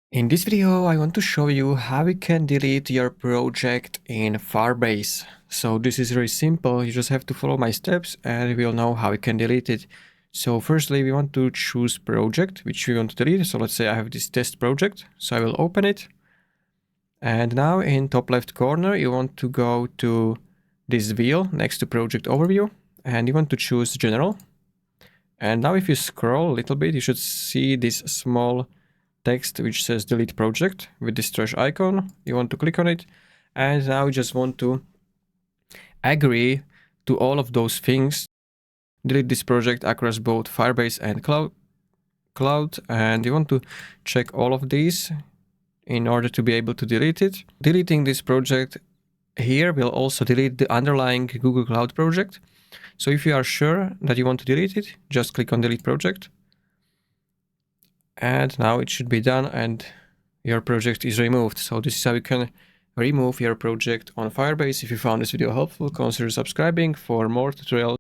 In this video, I want to show you how you can delete your project in Firebase. So this is very simple. You just have to follow my steps and we'll know how you can delete it. So firstly, we want to choose project, which we want to delete. So let's say I have this test project. So I will open it. And now in top left corner, you want to go to this wheel next to project overview and you want to choose general. And now if you scroll a little bit, you should see this small text which says delete project with this trash icon. You want to click on it, and now you just want to agree to all of those things. Delete this project across both Firebase and cloud, and you want to check all of these in order to be able to delete it. Deleting this project here will also delete the underlying Google Cloud project. So if you are sure that you want to delete it, just click on delete project. And now it should be done and your project is removed. So this is how you can remove your project on Firebase. If you found this video helpful, consider subscribing for more tutorials.